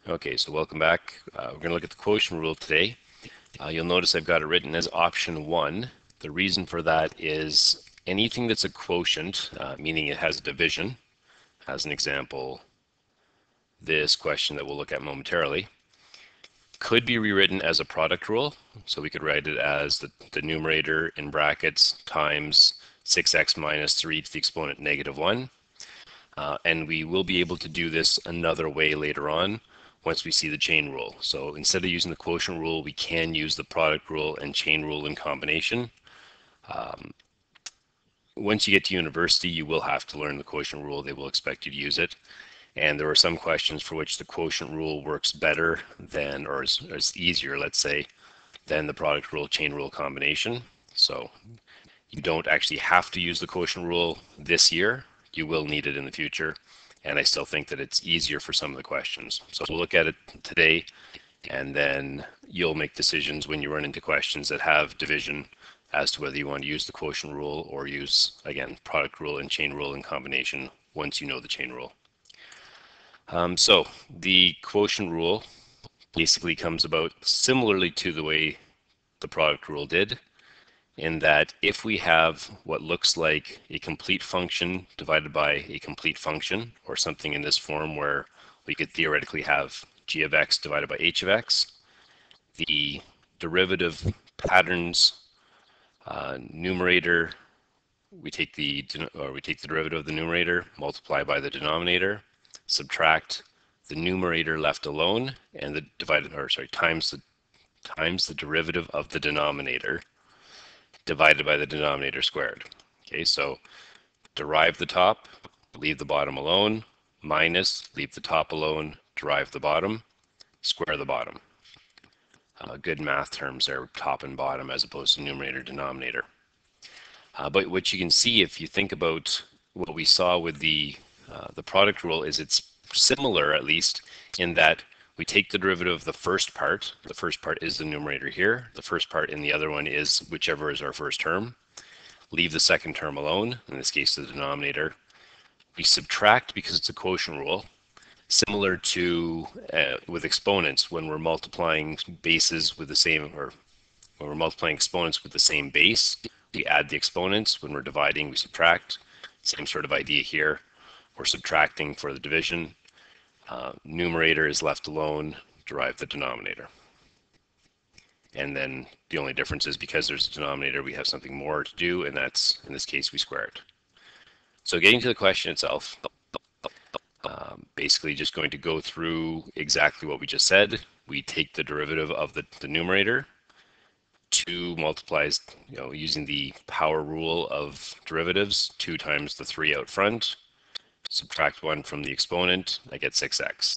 Okay, so welcome back. We're going to look at the quotient rule today. You'll notice I've got it written as option 1. The reason for that is anything that's a quotient, meaning it has a division, as an example, this question that we'll look at momentarily, could be rewritten as a product rule. So we could write it as the numerator in brackets times 6x minus 3 to the exponent negative 1. And we will be able to do this another way later on once we see the chain rule. So instead of using the quotient rule, we can use the product rule and chain rule in combination. Once you get to university, you will have to learn the quotient rule. They will expect you to use it. And there are some questions for which the quotient rule works better than, or is easier, let's say, than the product rule, chain rule combination. So you don't actually have to use the quotient rule this year. You will need it in the future. And I still think that it's easier for some of the questions. So we'll look at it today, and then you'll make decisions when you run into questions that have division as to whether you want to use the quotient rule or use, again, product rule and chain rule in combination once you know the chain rule. So the quotient rule basically comes about similarly to the way the product rule did, in that if we have what looks like a complete function divided by a complete function, or something in this form where we could theoretically have g of x divided by h of x, the derivative patterns numerator, we take the derivative of the numerator, multiply by the denominator, subtract the numerator left alone, and the times the derivative of the denominator divided by the denominator squared. Okay, so derive the top, leave the bottom alone, minus, leave the top alone, derive the bottom, square the bottom. Good math terms there, top and bottom, as opposed to numerator, denominator. But what you can see if you think about what we saw with the product rule is it's similar, at least, in that we take the derivative of the first part. The first part is the numerator here. The first part in the other one is whichever is our first term. Leave the second term alone, in this case the denominator. We subtract because it's a quotient rule, similar to with exponents when we're multiplying bases with the same, or when we're multiplying exponents with the same base, we add the exponents. When we're dividing, we subtract. Same sort of idea here. We're subtracting for the division. Numerator is left alone, derive the denominator. And then the only difference is because there's a denominator, we have something more to do, and that's, in this case, we square it. So getting to the question itself, basically just going to go through exactly what we just said. We take the derivative of the numerator. 2 multiplies, using the power rule of derivatives, 2 times the 3 out front. Subtract 1 from the exponent, I get 6x.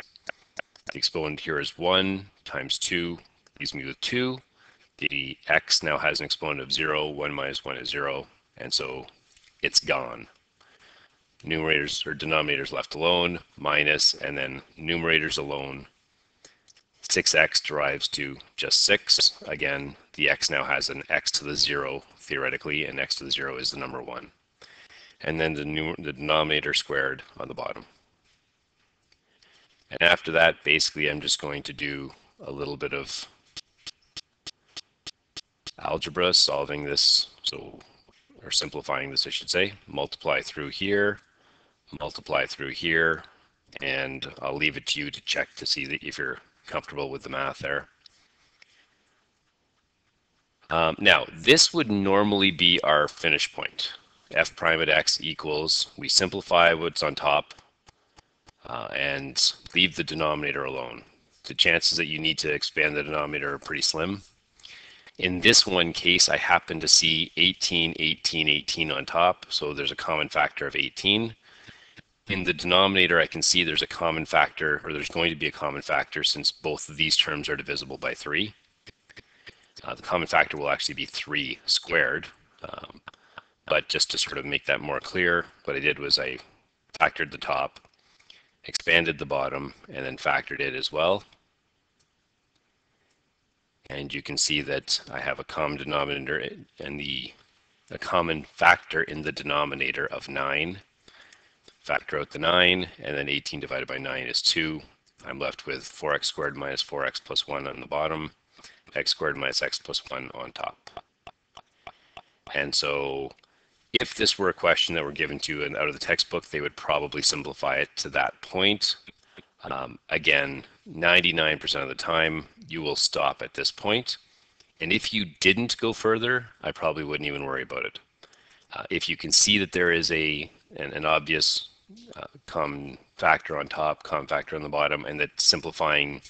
The exponent here is 1 times 2, leaves me with 2. The x now has an exponent of 0, 1 minus 1 is 0, and so it's gone. Numerators or denominators left alone, minus, and then numerators alone. 6x derives to just 6. Again, the x now has an x to the 0, theoretically, and x to the 0 is the number 1. And then the denominator squared on the bottom. And after that, basically, I'm just going to do a little bit of algebra, solving this, or simplifying this, I should say. Multiply through here, and I'll leave it to you to check to see that if you're comfortable with the math there. Now, this would normally be our finish point. F prime at x equals, we simplify what's on top and leave the denominator alone. The chances that you need to expand the denominator are pretty slim. In this one case, I happen to see 18, 18, 18 on top, so there's a common factor of 18. In the denominator, I can see there's a common factor, or there's going to be a common factor, since both of these terms are divisible by 3. The common factor will actually be 3 squared. But just to sort of make that more clear, what I did was I factored the top, expanded the bottom, and then factored it as well. And you can see that I have a common denominator and a common factor in the denominator of 9. Factor out the 9, and then 18 divided by 9 is 2. I'm left with 4x squared minus 4x plus 1 on the bottom, x squared minus x plus 1 on top. And so if this were a question that were given to you out of the textbook, they would probably simplify it to that point. Again, 99% of the time, you will stop at this point. And if you didn't go further, I probably wouldn't even worry about it. If you can see that there is an obvious common factor on top, common factor on the bottom, and that simplifying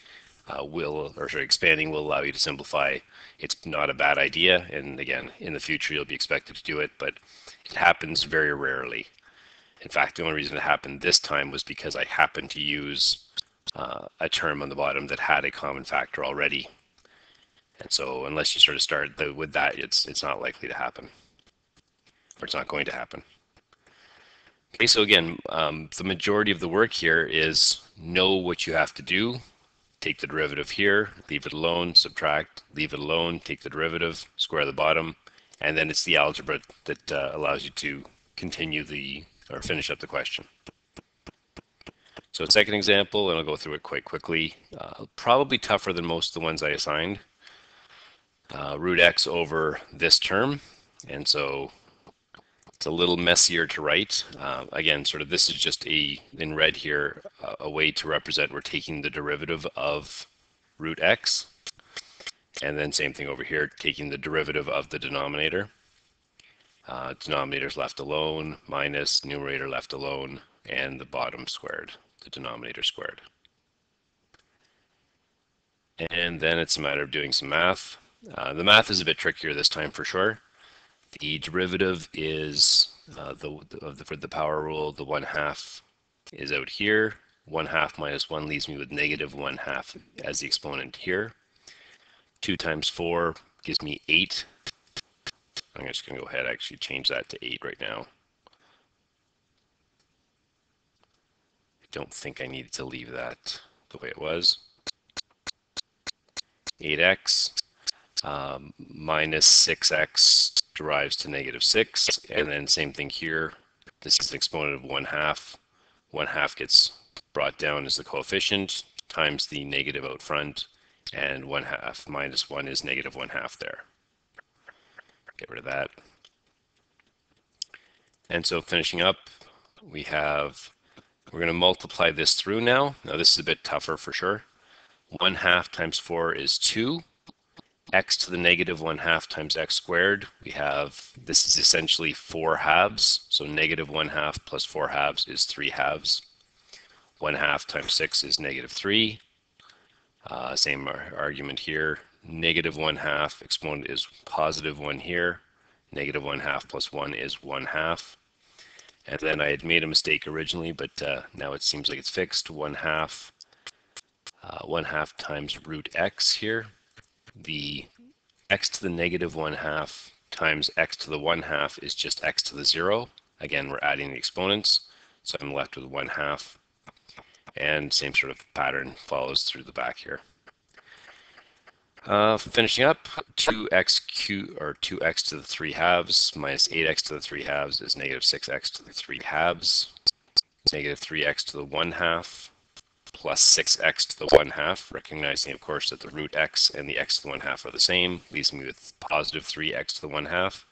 expanding will allow you to simplify, it's not a bad idea. And again, in the future, you'll be expected to do it, but it happens very rarely. In fact, the only reason it happened this time was because I happened to use a term on the bottom that had a common factor already. And so unless you sort of start with that, it's not likely to happen, or it's not going to happen. Okay, so again, the majority of the work here is know what you have to do. Take the derivative here, leave it alone, subtract, leave it alone, take the derivative, square the bottom, and then it's the algebra that allows you to continue or finish up the question. So second example, and I'll go through it quite quickly, probably tougher than most of the ones I assigned. Root x over this term, and so it's a little messier to write. Again, sort of this is just in red here, a way to represent we're taking the derivative of root x, and then same thing over here, taking the derivative of the denominator. Denominator's left alone, minus numerator left alone, and the bottom squared, the denominator squared. And then it's a matter of doing some math. The math is a bit trickier this time for sure. The derivative is for the power rule, the 1/2 is out here. 1/2 minus 1 leaves me with negative 1/2 as the exponent here. 2 times 4 gives me 8. I'm just going to go ahead and actually change that to 8 right now. I don't think I needed to leave that the way it was. 8x minus 6x derives to negative 6, and then same thing here. This is an exponent of 1/2. 1/2 gets brought down as the coefficient times the negative out front, and 1/2 minus 1 is negative 1/2 there. Get rid of that. And so finishing up, we're going to multiply this through now. Now this is a bit tougher for sure. 1/2 times 4 is 2. X to the negative 1/2 times x squared. This is essentially 4 halves. So negative 1/2 plus 4 halves is 3 halves. 1/2 times 6 is negative 3. Same argument here. Negative 1/2 exponent is positive 1 here. Negative 1/2 plus 1 is 1/2. And then I had made a mistake originally, but now it seems like it's fixed. 1/2 times root x here. The x to the negative 1/2 times x to the 1/2 is just x to the 0. Again, we're adding the exponents, so I'm left with 1/2. And same sort of pattern follows through the back here. Finishing up, 2x to the 3 halves minus 8x to the 3 halves is negative 6x to the 3 halves. Negative 3x to the 1/2 plus 6x to the 1/2, recognizing of course that the root x and the x to the 1/2 are the same, leaves me with positive 3x to the 1/2,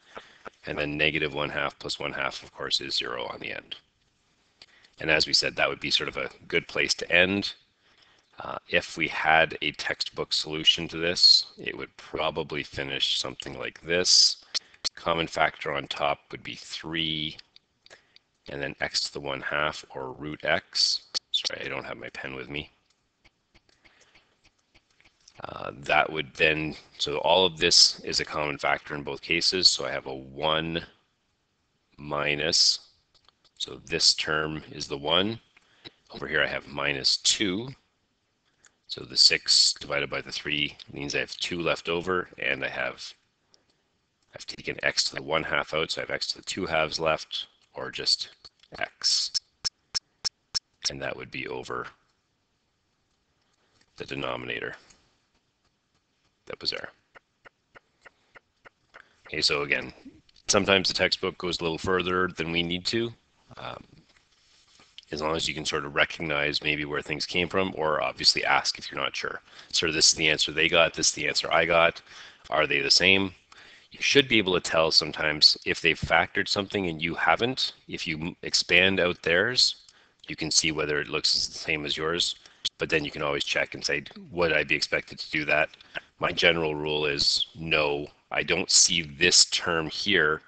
and then negative 1/2 plus 1/2 of course is 0 on the end. And as we said, that would be sort of a good place to end. If we had a textbook solution to this, it would probably finish something like this. Common factor on top would be 3, and then x to the 1/2 or root x. Sorry, I don't have my pen with me. That would then, so all of this is a common factor in both cases. So I have a 1 minus, so this term is the 1. Over here I have minus 2. So the 6 divided by the 3 means I have 2 left over, and I've taken x to the 1/2 out, so I have x to the 2 halves left, or just x. And that would be over the denominator that was there. Okay, so again, sometimes the textbook goes a little further than we need to. as long as you can sort of recognize maybe where things came from, or obviously ask if you're not sure. Sort of, this is the answer they got, this is the answer I got. Are they the same? You should be able to tell sometimes if they've factored something and you haven't. If you expand out theirs, you can see whether it looks the same as yours, but then you can always check and say, would I be expected to do that? My general rule is no, I don't see this term here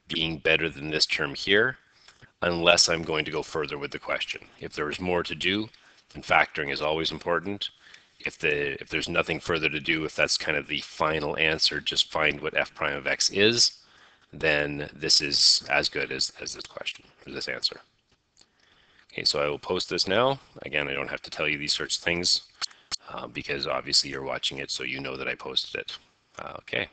being better than this term here, unless I'm going to go further with the question. If there's more to do, then factoring is always important. If there's nothing further to do, if that's kind of the final answer, just find what f prime of x is, then this is as good as this question, or this answer. Okay, so I will post this now. Again, I don't have to tell you these sorts of things because obviously you're watching it, so you know that I posted it. Okay.